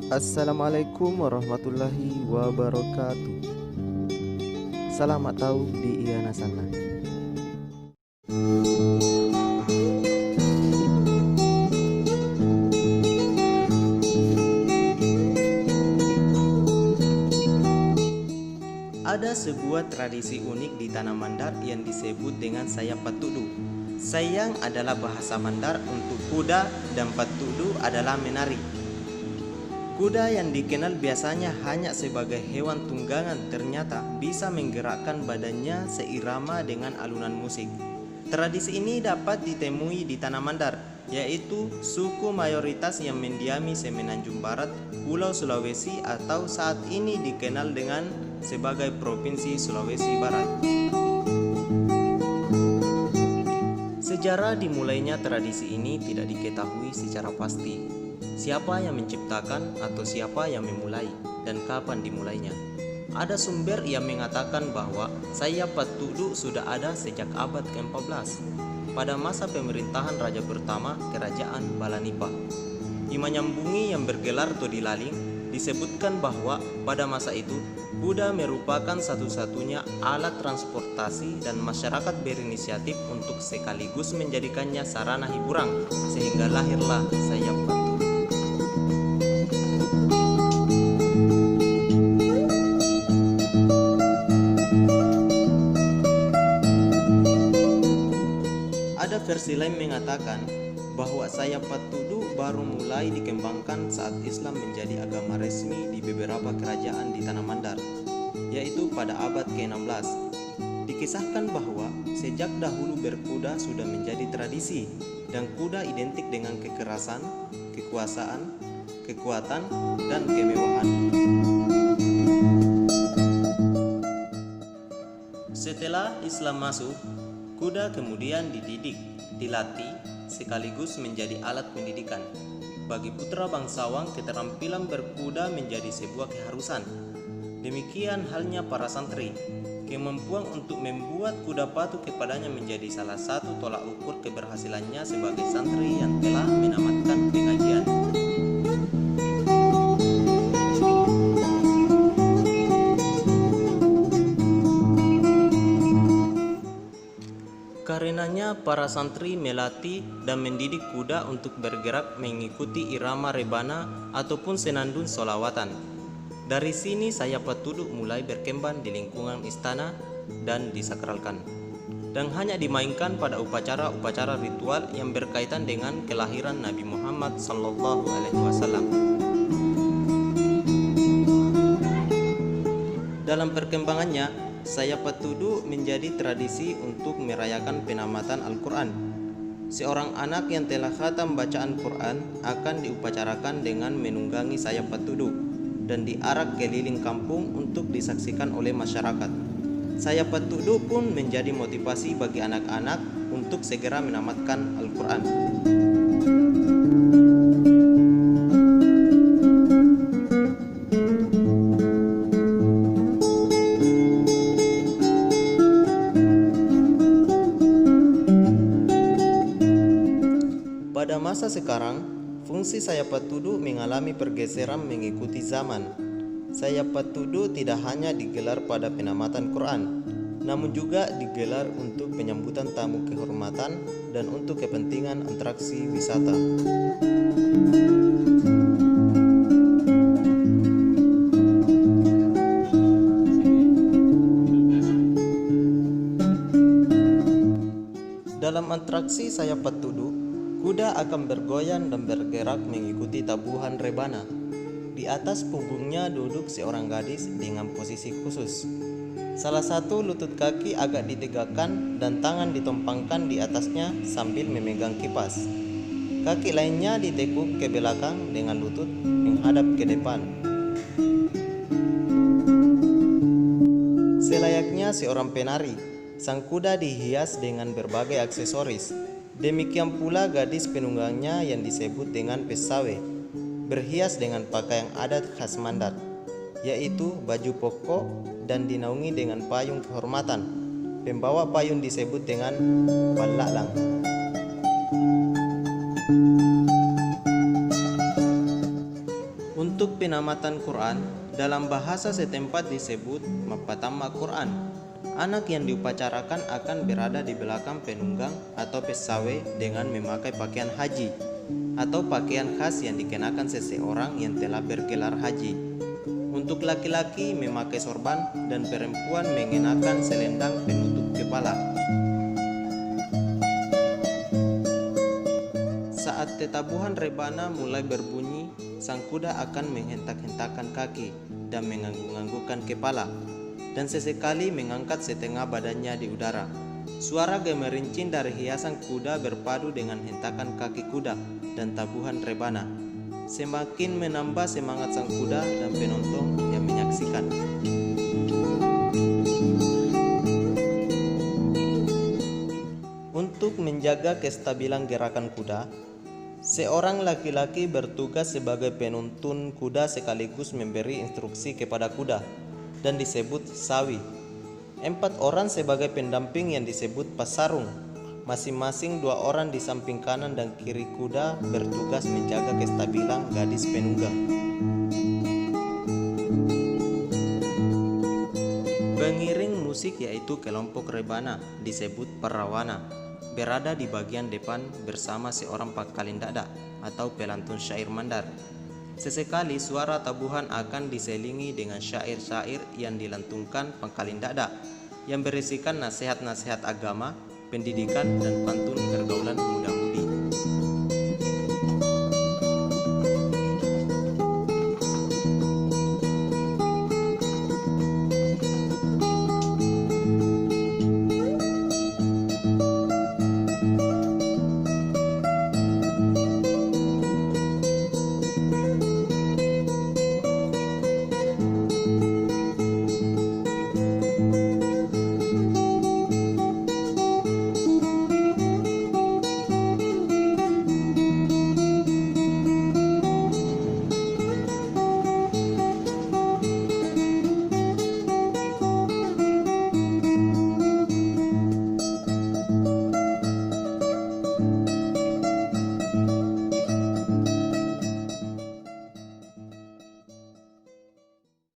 Assalamualaikum warahmatullahi wabarakatuh. Selamat tahu di Iyana sana. Ada sebuah tradisi unik di Tanah Mandar yang disebut dengan sayap patudu. Sayang adalah bahasa Mandar untuk kuda dan patudu adalah menari. Kuda yang dikenal biasanya hanya sebagai hewan tunggangan ternyata bisa menggerakkan badannya seirama dengan alunan musik. Tradisi ini dapat ditemui di Tanah Mandar, yaitu suku mayoritas yang mendiami semenanjung barat Pulau Sulawesi atau saat ini dikenal dengan sebagai Provinsi Sulawesi Barat. Sejarah dimulainya tradisi ini tidak diketahui secara pasti. Siapa yang menciptakan atau siapa yang memulai dan kapan dimulainya? Ada sumber yang mengatakan bahwa sayap patudu sudah ada sejak abad ke-14 pada masa pemerintahan raja pertama Kerajaan Balanipa. Di Manyambungi yang bergelar Todilaling disebutkan bahwa pada masa itu kuda merupakan satu-satunya alat transportasi dan masyarakat berinisiatif untuk sekaligus menjadikannya sarana hiburan sehingga lahirlah sayap patudu. Ada versi lain mengatakan bahwa sayap patudu baru mulai dikembangkan saat Islam menjadi agama resmi di beberapa kerajaan di Tanah Mandar, yaitu pada abad ke-16. Dikisahkan bahwa sejak dahulu berkuda sudah menjadi tradisi dan kuda identik dengan kekerasan, kekuasaan, kekuatan, dan kemewahan. Setelah Islam masuk, kuda kemudian dididik, dilatih, sekaligus menjadi alat pendidikan. Bagi putra bangsawan, keterampilan berkuda menjadi sebuah keharusan. Demikian halnya para santri. Kemampuan untuk membuat kuda patuh kepadanya menjadi salah satu tolak ukur keberhasilannya sebagai santri yang telah menamatkan pengajian. Karenanya para santri melatih dan mendidik kuda untuk bergerak mengikuti irama rebana ataupun senandung solawatan. Dari sini sayap patudu mulai berkembang di lingkungan istana dan disakralkan, dan hanya dimainkan pada upacara-upacara ritual yang berkaitan dengan kelahiran Nabi Muhammad SAW. Dalam perkembangannya, sayap patudu menjadi tradisi untuk merayakan penamatan Al-Quran. Seorang anak yang telah khatam bacaan Quran akan diupacarakan dengan menunggangi sayap patudu dan diarak keliling kampung untuk disaksikan oleh masyarakat. Sayap patudu pun menjadi motivasi bagi anak-anak untuk segera menamatkan Al-Quran. Pada masa sekarang, fungsi sayap patudu mengalami pergeseran mengikuti zaman. Sayap patudu tidak hanya digelar pada penamatan Quran, namun juga digelar untuk penyambutan tamu kehormatan dan untuk kepentingan atraksi wisata. Dalam atraksi sayap patudu, kuda akan bergoyang dan bergerak mengikuti tabuhan rebana. Di atas punggungnya duduk seorang gadis dengan posisi khusus. Salah satu lutut kaki agak ditegakkan dan tangan ditumpangkan di atasnya sambil memegang kipas. Kaki lainnya ditekuk ke belakang dengan lutut menghadap ke depan. Selayaknya seorang penari, sang kuda dihias dengan berbagai aksesoris. Demikian pula gadis penunggangnya yang disebut dengan pesawe, berhias dengan pakaian adat khas Mandar, yaitu baju pokok dan dinaungi dengan payung kehormatan. Pembawa payung disebut dengan palalang. Untuk penamatan Quran, dalam bahasa setempat disebut mapatamma Quran. Anak yang diupacarakan akan berada di belakang penunggang atau pesawe dengan memakai pakaian haji atau pakaian khas yang dikenakan seseorang yang telah bergelar haji. Untuk laki-laki memakai sorban dan perempuan mengenakan selendang penutup kepala. Saat tetabuhan rebana mulai berbunyi, sang kuda akan menghentak-hentakkan kaki dan mengangguk-anggukkan kepala, dan sesekali mengangkat setengah badannya di udara. Suara gemerincing dari hiasan kuda berpadu dengan hentakan kaki kuda dan tabuhan rebana semakin menambah semangat sang kuda dan penonton yang menyaksikan. Untuk menjaga kestabilan gerakan kuda, seorang laki-laki bertugas sebagai penuntun kuda sekaligus memberi instruksi kepada kuda dan disebut sawi. 4 orang sebagai pendamping yang disebut pasarung. Masing-masing 2 orang di samping kanan dan kiri kuda bertugas menjaga kestabilan gadis penunggang. Pengiring musik yaitu kelompok rebana disebut perawana, berada di bagian depan bersama seorang pangkalin dada atau pelantun syair mandar. Sesekali suara tabuhan akan diselingi dengan syair-syair yang dilantungkan pangkalin dada yang berisikan nasihat-nasihat agama, pendidikan, dan pantun pergaulan muda-mudi.